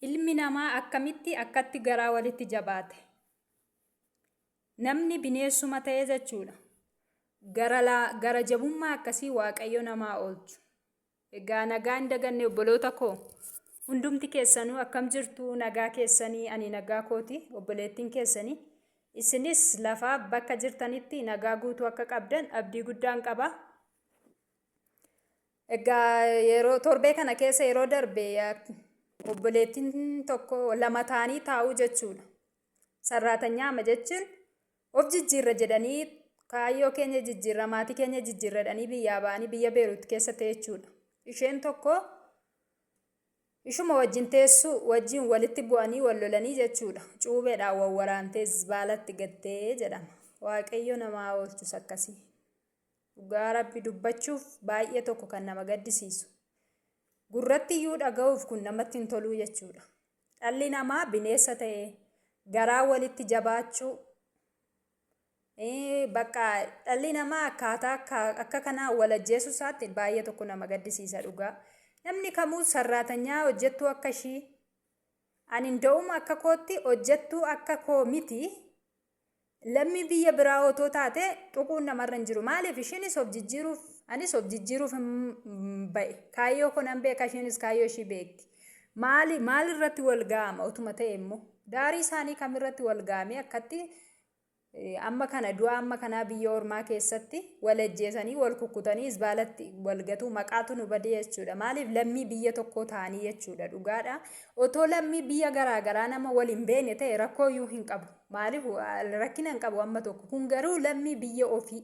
Ilmi namaa akkatti garaa walitti jabaate. Namni bineensuma ta'ee jechuudha. Gara jabummaa akkasii Waaqayyo namaa oolchu. Egaa nagaan daganne obboloota koo hundumti keessanuu akkam jirtu? Nagaa keessanii ani nagaa kooti, obboleettiin keessanii. Isinis lafaa bakka jirtanitti nagaa guutuu akka qabdan abdii guddaan qaba. Egaa yeroo torbee kana keessa yeroo darbe obboleettiin tokko lama ta'anii taa'uu jechuudha. Sarraatanyaa jechuun of jijjiirra jedhanii kaayyoo keenya jijjiirra, maatii keenya jijjiirradhanii biyyaa ba'anii biyya Beeruut keessa ta'e jechuudha. Isheen tokko ishuma wajjin teessu wajjin walitti bu'anii wal lolanii jechuudha. Cuubeedhaan wawwaraantee zibaalatti gattee jedhama. Waaqayyo namaa oolchus akkasii. Dhugaa Rabbi dubbachuuf baay'ee tokko kan nama gaddisiisu. Gurratti iyyuu dhaga'uuf kun namatti hin toluu jechuudha. Dhalli namaa bineensa ta'ee garaa walitti jabaachuu bakka dhalli namaa akkaataa akka kanaa wal ajjeesuu isaatti baay'ee tokko nama gaddisiisa dhugaa. Namni kamuu sarraatanyaa hojjettuu akka ishii ani hunda'uma akka kootti hojjettuu akka koo miti. Lammii biyya biraa otoo taate tuquun namarra hin jiru. Maaliif isheenis of jijjiiruuf anis of jijjiiruuf ba'e. Kaayyoo konan beeka isheenis kaayyoo ishii beekti. Maalirratti wal ga'ama otuma ta'e immoo daarii isaanii kamirratti wal ga'ame akkatti amma kana du'a amma kanaa biyya ormaa keessatti wal ajjeesanii wal kukkutanii isbaalatti wal gatuu maqaatu nu badee jechuudha. Maaliif lammii biyya tokko ta'anii jechuudha dhugaadha. Otoo lammii biyya garaagaraa nama wal hin beekne ta'e rakkoo iyyuu hin qabu. Maaliif rakkina hin qabu amma tokko. Kun garuu lammii biyya ofii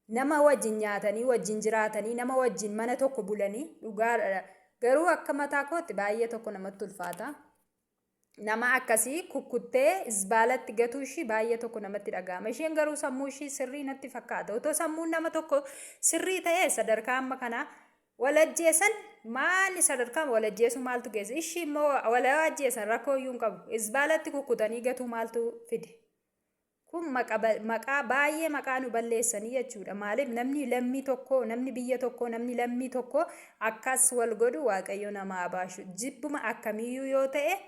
nama wajjin nyaatanii wajjin jiraatanii nama wajjin mana tokko bulanii dhugaadha. Garuu akka mataa kootti baay'ee tokko namatti ulfaata. Nama akkasii kukkuttee isbaalatti gatuu ishii baay'ee tokko namatti dhaga'ama. Isheen garuu sammuu ishii sirrii natti fakkaata. Otoo sammuun nama tokko sirrii ta'ee sadarkaa amma kanaa wal ajjeesan maali sadarkaa wal ajjeesuu maaltu geessa? Ishii immoo wal ajjeesan rakkoo iyyuu hin qabu. Isbaalatti kukkutanii gatuu maaltu fide? Kun maqaa baay'ee maqaa nu balleessanii jechuudha. Maaliif namni lammii tokko, namni biyya tokko, namni lammii tokko akkas wal godhu Waaqayyo nama abaashu. Jibbuma akkamiyyuu yoo ta'e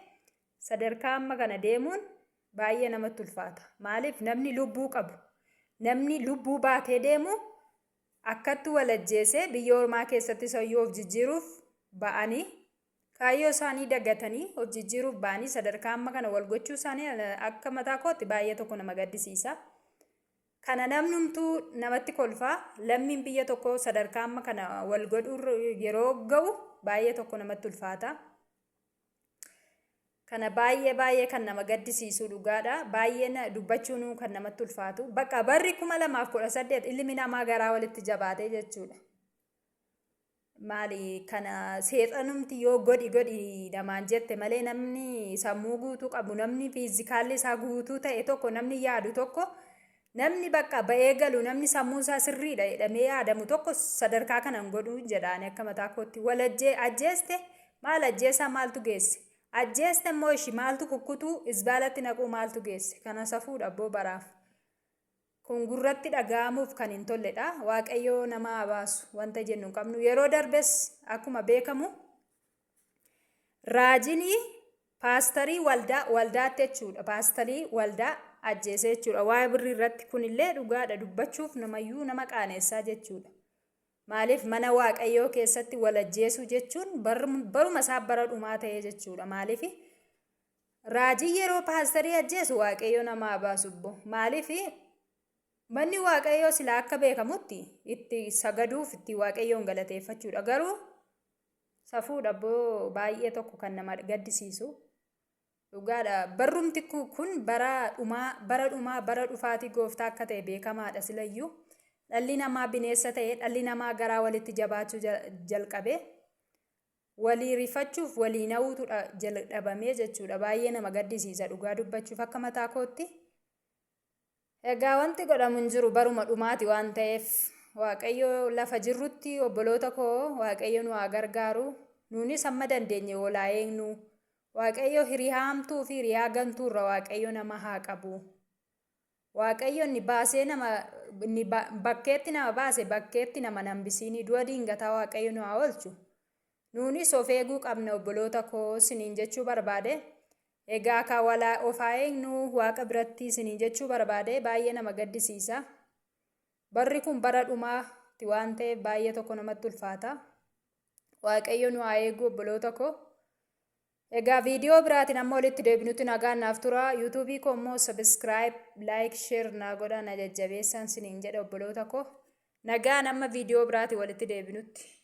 sadarkaa amma kana deemuun baay'ee namatti ulfaata. Maaliif namni lubbuu qabu, namni lubbuu baatee deemu akkatti wal ajjeesee biyya ormaa keessatti sayyoo of jijjiiruuf ba'anii kaayyoo isaanii dagatanii of jijjiiruuf ba'anii sadarkaa amma kana wal gochuu isaanii akka mataa kootti baay'ee tokko nama gaddisiisa. Kana namnumtuu namatti kolfaa lammiin biyya tokko sadarkaa amma kana wal godhuu yeroo ga'u baay'ee tokko namatti ulfaata. Kana baay'ee kan nama gaddisiisu dhugaadha. Baay'ee dubbachuun kan namatti ulfaatu. Bakka barri 2018 ilmi namaa garaa walitti jabaatee jechuudha. Maali kana seexanumti yoo godhi namaan jette malee namni sammuu guutuu qabu, namni fiizikaalli isaa guutuu ta'e tokko, namni yaadu tokko, namni bakka ba'ee galu, namni sammuu isaa sirriidha jedhamee yaadamu tokko sadarkaa kanan godhuu jedhaan akka mataa kootti. Wal ajjeeste maal ajjeesaa maaltu geesse? Ajjeeste immoo ishii maaltu kukkutuu isbaalatti naquu maaltu geesse? Kana safuudha abboo baraaf. Kun gurratti dhaga'amuuf kan hin tolledha. Waaqayyo nama abaasu wanta jennu hin qabnu. Yeroo darbes akkuma beekamu raajinii paastarii waldaatti jechuudha. Paastarii waldaa ajjeese jechuudha. Waa'ee birrii irratti kunillee dhugaadha dubbachuuf namayyuu nama qaaneessaa jechuudha. Maaliif mana Waaqayyoo keessatti wal ajjeesuu jechuun baruma isaa bara dhumaa ta'ee jechuudha. Maaliif raajii yeroo paastarii ajjeesu Waaqayyo nama abaasu. Maaliif manni Waaqayyoo silaa akka beekamutti itti sagaduuf itti Waaqayyoon galateeffachuudha. Garuu safuudha abboo baay'ee tokko kan nama gaddisiisu. Dhugaadha. Barrumti kun bara dhufaatii gooftaa akka ta'e beekamaadha silayyuu. Dhalli namaa bineensa ta'ee dhalli namaa garaa walitti jabaachuu jalqabe walii rifachuuf walii na'uutu jalqabamee jechuudha. Baay'ee nama gaddisiisa dhugaa dubbachuuf akka mataa kootti. Egaa wanti godhamu hin jiru baruma dhumaati waan ta'eef Waaqayyo lafa jirrutti obboloota koo Waaqayyo nu haa gargaaru. Nuunis amma dandeenye olaa eegnu. Waaqayyo hiriyaa hamtuu fi hiriyaa gantuurra Waaqayyo nama haa qabu. Waaqayyo ni baasee bakkeetti nama baase bakkeetti nama nambisiini du'a diingataa Waaqayyo nu haa oolchu. Nuunis of eeguu qabna obboloota koo isiniin jechuu barbaade. Egaa akka ofaa eegnu Waaqa biratti isiniin jechuu barbaade. Baay'ee nama gaddisiisa. Barri kun bara dhumaatti waan ta'eef baay'ee tokko namatti ulfaata. Waaqayyo nu haa eegu obboloota koo. Egaa viidiyoo biraatiin amma walitti deebinutti nagaan naaf tura. YouTube koo immoo subscribe, like, share naa godhaa na jajjabeessaa isiniin jedha obboloota koo. Nagaan amma viidiyoo biraatiin walitti deebinutti.